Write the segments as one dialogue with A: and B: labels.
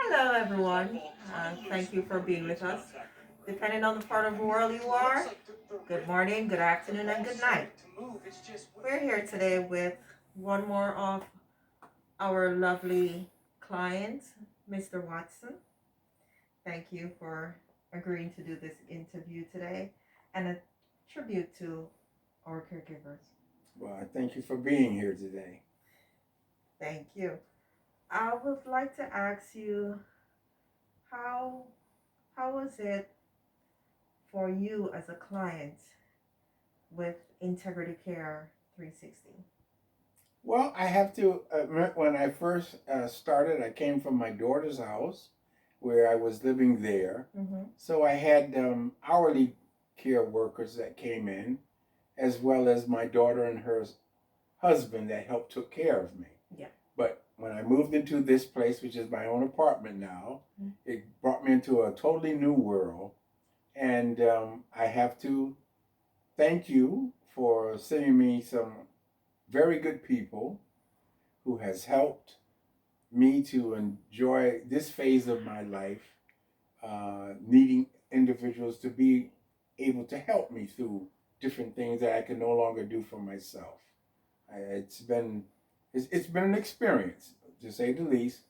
A: Hello, everyone. Thank you for being with us. Depending on the part of the world you are, good morning, good afternoon, and good night. We're here today with one more of our lovely clients, Mr. Watson. Thank you for agreeing to do this interview today and a tribute to our caregivers.
B: Well, I thank you for being here today.
A: Thank you. I would like to ask you how how was it for you as a client with Integrity Care 360?
B: Well, I have to admit, when I first started, I came from my daughter's house where I was living there.
A: Mm-hmm.
B: So I had hourly care workers that came in, as well as my daughter and her husband that helped took care of me.
A: Yeah.
B: But when I moved into this place, which is my own apartment now, it brought me into a totally new world. And I have to thank you for sending me some very good people who has helped me to enjoy this phase of my life, needing individuals to be able to help me through different things that I can no longer do for myself. It's been it's been an experience to say the least,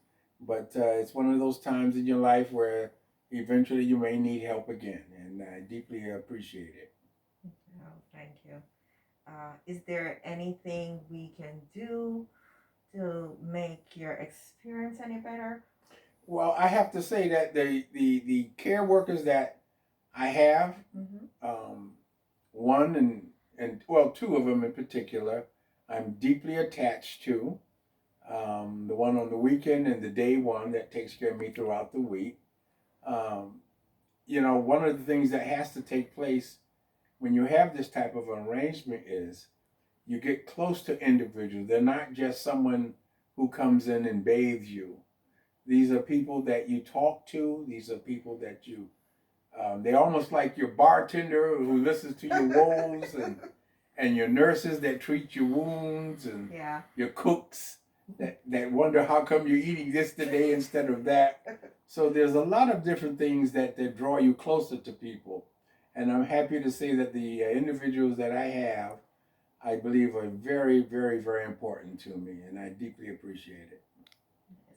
B: but it's one of those times in your life where eventually you may need help again, and I deeply appreciate it.
A: Oh, thank you. Is there anything we can do to make your experience any better?
B: Well, I have to say that the care workers that I have,
A: Mm-hmm.
B: um, one and well, two of them in particular, I'm deeply attached to. The one on the weekend and the day one that takes care of me throughout the week. Um, one of the things that has to take place when you have this type of arrangement is you get close to individuals. They're not just someone who comes in and bathes you. These are people that you talk to. These are people that they're almost like your bartender who listens to your woes, and your nurses that treat your wounds, and
A: Yeah.
B: your cooks that wonder how come you're eating this today instead of that. So there's a lot of different things that draw you closer to people. And I'm happy to say that the individuals that I have, I believe, are very, very, very important to me, and I deeply appreciate it.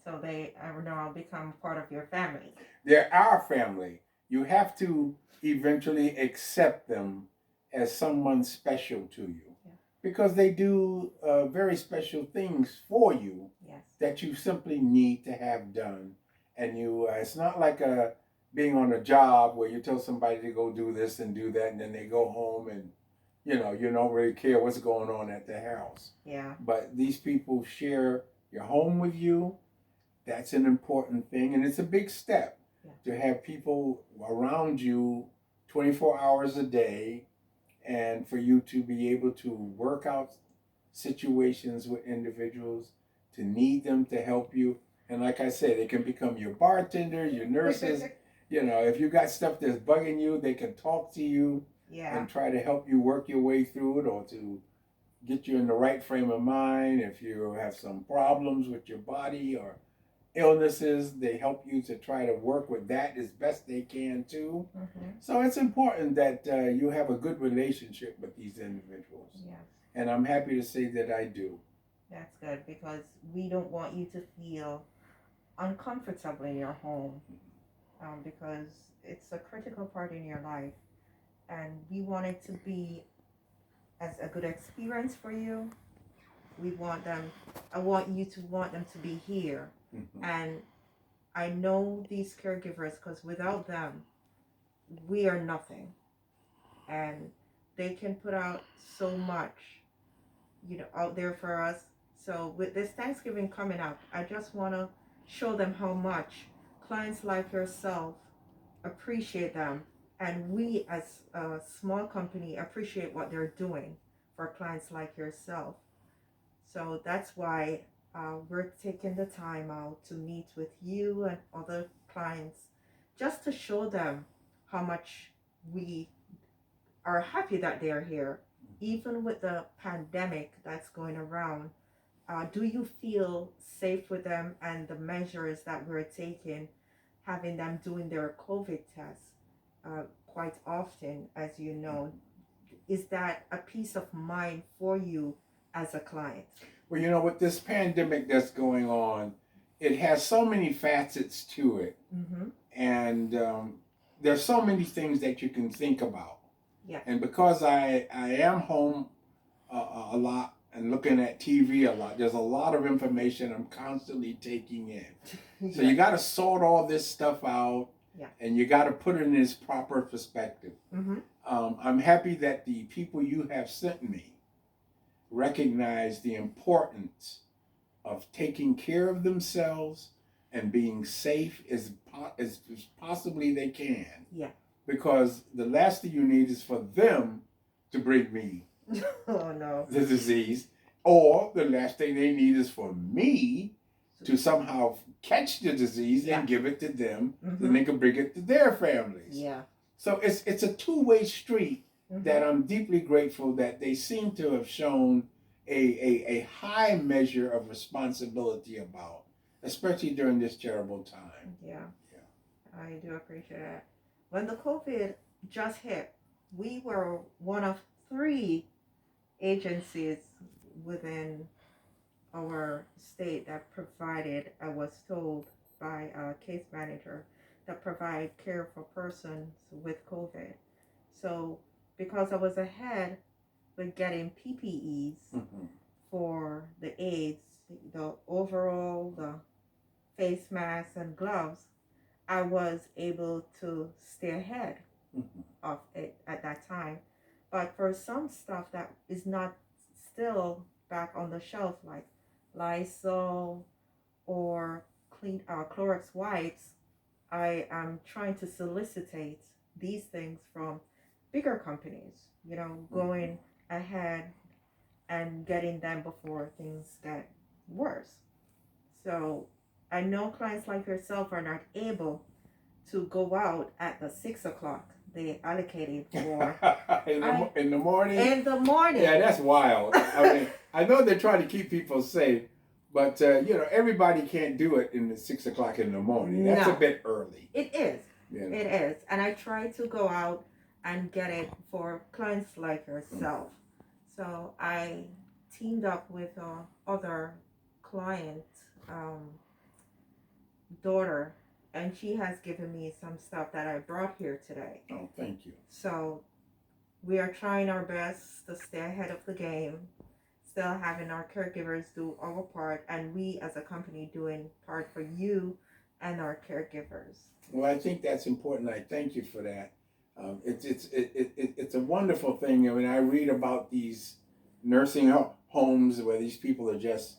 A: So they are now become part of your family.
B: They're our family. You have to eventually accept them as someone special to you,
A: Yeah.
B: because they do very special things for you.
A: Yes.
B: That you simply need to have done. And it's not like being on a job where you tell somebody to go do this and do that, and then they go home and you don't really care what's going on at the house.
A: Yeah.
B: But these people share your home with you. That's an important thing, and it's a big step. Yeah. To have people around you 24 hours a day, and for you to be able to work out situations with individuals, to need them to help you. And like I said, they can become your bartender, your nurses. If you got stuff that's bugging you, they can talk to you. Yeah. And try to help you work your way through it, or to get you in the right frame of mind. If you have some problems with your body or illnesses, they help you to try to work with that as best they can too. Mm-hmm. So it's important that you have a good relationship with these individuals. Yes. And I'm happy to say that I do.
A: That's good, because we don't want you to feel uncomfortable in your home, because it's a critical part in your life, and we want it to be as a good experience for you. We want them. I want you to want them to be here, mm-hmm. And I know these caregivers, because without them, we are nothing, and they can put out so much, out there for us. So with this Thanksgiving coming up, I just want to show them how much clients like yourself appreciate them, and we as a small company appreciate what they're doing for clients like yourself. So that's why we're taking the time out to meet with you and other clients, just to show them how much we are happy that they are here. Even with the pandemic that's going around, Do you feel safe with them and the measures that we're taking, having them doing their COVID tests quite often, as you know? Is that a peace of mind for you as a client?
B: Well, you know, with this pandemic that's going on, it has so many facets to it.
A: Mm-hmm.
B: And there's so many things that you can think about.
A: Yeah.
B: And because I am home a lot and looking at TV a lot, there's a lot of information I'm constantly taking in. So you got to sort all this stuff out.
A: Yeah.
B: And you got to put it in its proper perspective.
A: Mm-hmm.
B: I'm happy that the people you have sent me recognize the importance of taking care of themselves and being safe as possibly they can.
A: Yeah.
B: Because the last thing you need is for them to bring me
A: Oh no.
B: the disease, or the last thing they need is for me to somehow catch the disease and give it to them, then they can bring it to their families.
A: Yeah.
B: So it's a two-way street that I'm deeply grateful that they seem to have shown a high measure of responsibility about, especially during this terrible time.
A: Yeah. I do appreciate that. When the COVID just hit, we were one of 3 agencies within our state that provided, I was told by a case manager, that provide care for persons with COVID. So because I was ahead with getting PPEs for the aids, the overall, the face masks and gloves, I was able to stay ahead of it at that time. But for some stuff that is not still back on the shelf, like Lysol or Clorox wipes, I am trying to solicitate these things from bigger companies, going ahead and getting them before things get worse. So I know clients like yourself are not able to go out at the 6 o'clock they allocated for
B: in the morning.
A: In the morning.
B: Yeah, that's wild. I mean, I know they're trying to keep people safe, but everybody can't do it in the 6 o'clock in the morning. That's a bit early.
A: It is. It is, and I try to go out and get it for clients like yourself. So I teamed up with other client daughter, and she has given me some stuff that I brought here today.
B: Oh, thank you.
A: So we are trying our best to stay ahead of the game, still having our caregivers do our part, and we as a company doing part for you and our caregivers.
B: Well, I think that's important. I thank you for that. It's a wonderful thing. I mean, I read about these nursing homes where these people are just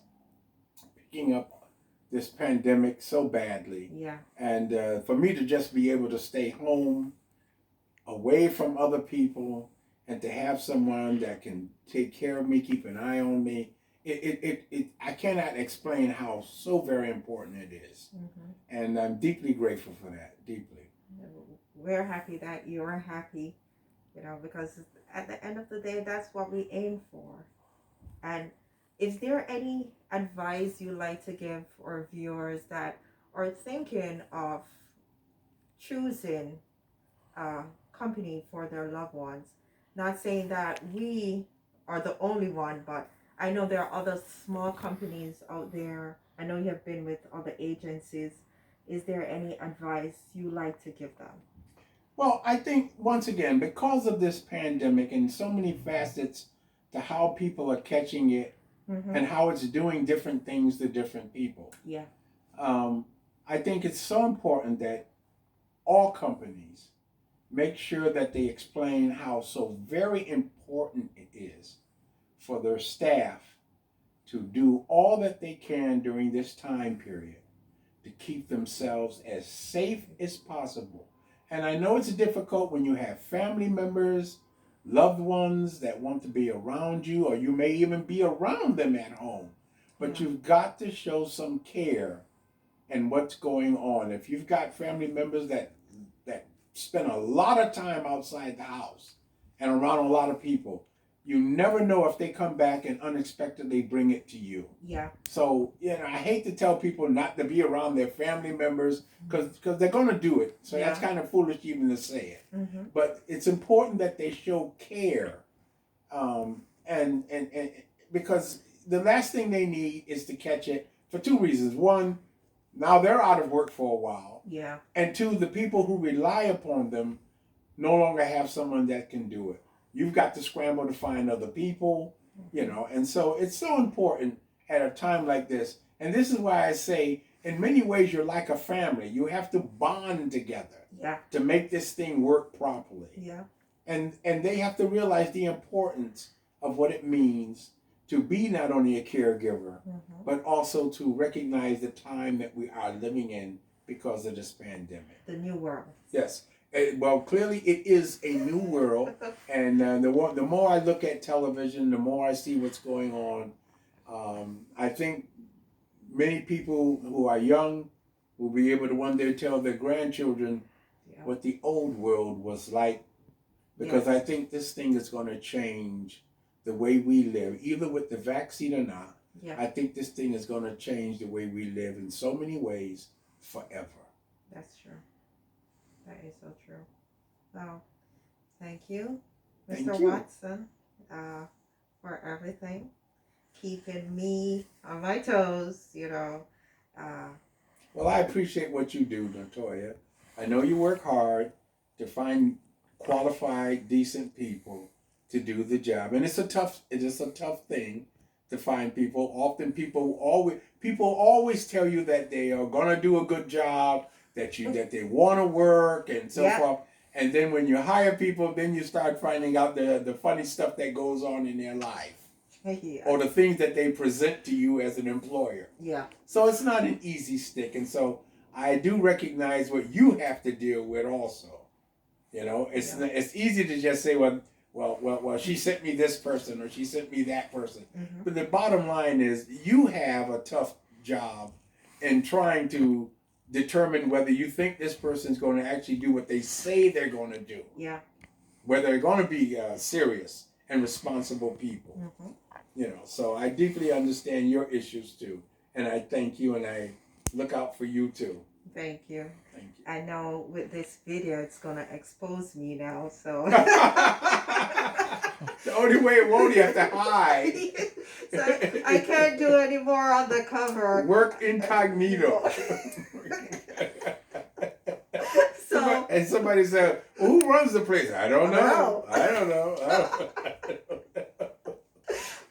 B: picking up this pandemic so badly.
A: Yeah.
B: And for me to just be able to stay home, away from other people, and to have someone that can take care of me, keep an eye on me, I cannot explain how so very important it is. And I'm deeply grateful for that, deeply.
A: We're happy that you're happy, because at the end of the day, that's what we aim for. And is there any advice you like to give our viewers that are thinking of choosing a company for their loved ones? Not saying that we are the only one, but I know there are other small companies out there. I know you have been with other agencies. Is there any advice you like to give them?
B: Well, I think, once again, because of this pandemic and so many facets to how people are catching it and how it's doing different things to different people.
A: Yeah.
B: I think it's so important that all companies make sure that they explain how so very important it is for their staff to do all that they can during this time period to keep themselves as safe as possible. And I know it's difficult when you have family members, loved ones that want to be around you, or you may even be around them at home. But you've got to show some care in what's going on. If you've got family members that spend a lot of time outside the house and around a lot of people, you never know if they come back and unexpectedly bring it to you.
A: Yeah.
B: So, I hate to tell people not to be around their family members because they're going to do it. So that's kind of foolish even to say it.
A: Mm-hmm.
B: But it's important that they show care. And because the last thing they need is to catch it for two reasons. One, now they're out of work for a while.
A: Yeah.
B: And two, the people who rely upon them no longer have someone that can do it. You've got to scramble to find other people, and so it's so important at a time like this. And this is why I say, in many ways, you're like a family. You have to bond together to make this thing work properly.
A: Yeah.
B: And they have to realize the importance of what it means to be not only a caregiver, but also to recognize the time that we are living in because of this pandemic.
A: The new world.
B: Yes. Well, clearly it is a new world, and the more I look at television, the more I see what's going on. I think many people who are young will be able to one day tell their grandchildren what the old world was like, because I think this thing is going to change the way we live, either with the vaccine or not.
A: Yeah.
B: I think this thing is going to change the way we live in so many ways forever.
A: That's true. That is so true. Well, thank you, Mr. Watson, for everything. Keeping me on my toes, Well,
B: I appreciate what you do, Natoya. I know you work hard to find qualified, decent people to do the job, and it is a tough thing to find people. Often people always tell you that they are gonna do a good job, that they want to work and so forth. And then when you hire people, then you start finding out the funny stuff that goes on in their life. Or the things that they present to you as an employer.
A: Yeah.
B: So it's not an easy stick. And so I do recognize what you have to deal with also. It's easy to just say, well, she sent me this person or she sent me that person. Mm-hmm. But the bottom line is you have a tough job in trying to determine whether you think this person's going to actually do what they say they're going to do.
A: Yeah.
B: Whether they're going to be serious and responsible people. Mm-hmm. So I deeply understand your issues too. And I thank you, and I look out for you too.
A: Thank you.
B: Thank you.
A: I know with this video, it's going to expose me now, so.
B: The only way it won't, you have to hide.
A: So I can't do any more on the cover.
B: Work incognito. And somebody said, well, who runs the place? I don't know. I don't know.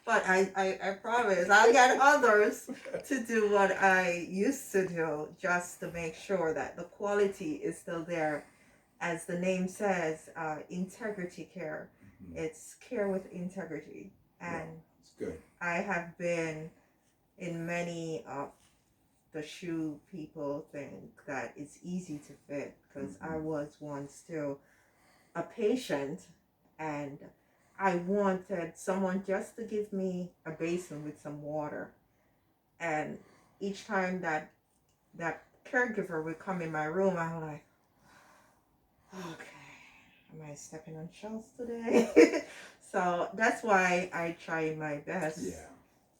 A: But I promise I'll get others to do what I used to do, just to make sure that the quality is still there. As the name says, integrity care. Mm-hmm. It's care with integrity. And
B: it's good.
A: I have been in many of the shoe people think that it's easy to fit, because I was once too a patient, and I wanted someone just to give me a basin with some water. And each time that caregiver would come in my room, I'm like, okay, am I stepping on shells today? So that's why I try my best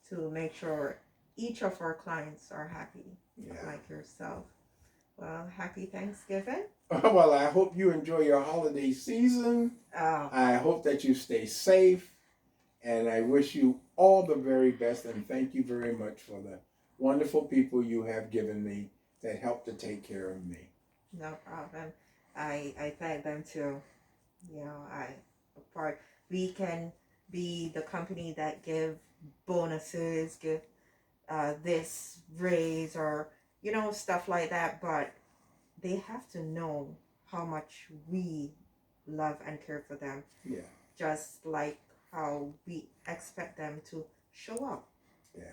A: to make sure each of our clients are happy, like yourself. Well, happy Thanksgiving.
B: Well, I hope you enjoy your holiday season. I hope that you stay safe, and I wish you all the very best, and thank you very much for the wonderful people you have given me that help to take care of me.
A: No problem. I thank them too. We can be the company that give bonuses, give this raise, or stuff like that, but they have to know how much we love and care for them.
B: Yeah.
A: Just like how we expect them to show up.
B: Yeah.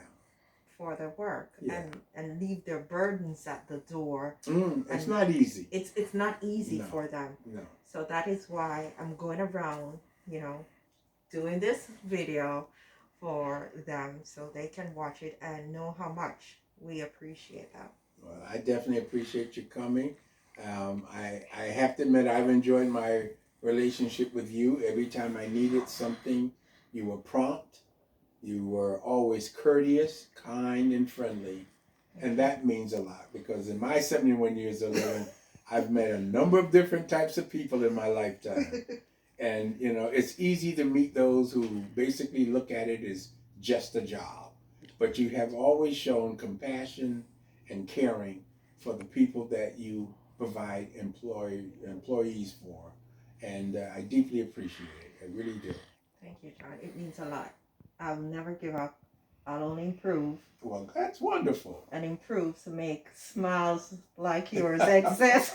A: For their work and leave their burdens at the door.
B: It's not easy.
A: It's not easy for them.
B: No.
A: So that is why I'm going around, doing this video for them so they can watch it and know how much we appreciate that.
B: Well, I definitely appreciate you coming. I have to admit, I've enjoyed my relationship with you. Every time I needed something, You were prompt. You were always courteous, kind, and friendly. And that means a lot because in my 71 years of living, I've met a number of different types of people in my lifetime. And, you know, it's easy to meet those who basically look at it as just a job. But you have always shown compassion and caring for the people that you provide employees for. And I deeply appreciate it. I really do.
A: Thank you, John. It means a lot. I'll never give up. I'll only improve
B: Well, that's wonderful.
A: and improve to make smiles like yours exist.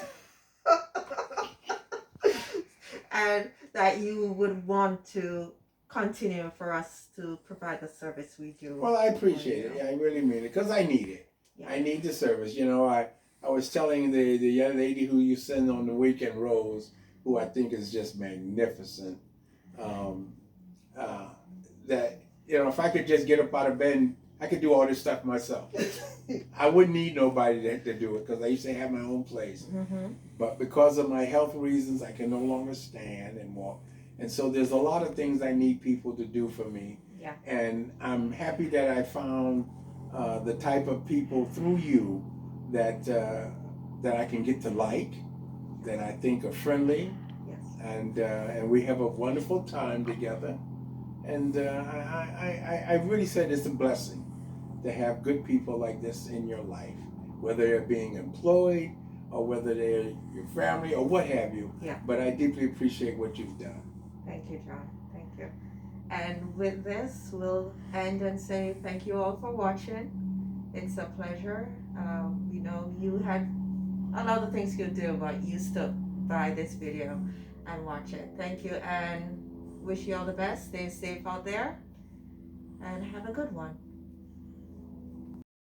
A: And that you would want to continue for us to provide the service we do.
B: Well, I appreciate it. Yeah, I really mean it because I need it.
A: Yeah.
B: I need the service. You know, I was telling the young lady who you send on the weekend, Rose, who I think is just magnificent, that, you know, if I could just get up out of bed, I could do all this stuff myself. I wouldn't need nobody to do it because I used to have my own place.
A: Mm-hmm.
B: But because of my health reasons, I can no longer stand and walk. And so there's a lot of things I need people to do for me.
A: Yeah.
B: And I'm happy that I found the type of people through you that I can get to like, that I think are friendly,
A: Yes.
B: and we have a wonderful time together. And I really said it's a blessing to have good people like this in your life, whether they're being employed or whether they're your family or what have you.
A: Yeah.
B: But I deeply appreciate what you've done.
A: Thank you, John. Thank you. And with this, we'll end and say thank you all for watching. It's a pleasure. You know, you had a lot of things you do, but you stood by this video and watch it. Thank you, and wish you all the best. Stay safe out there and have a good one.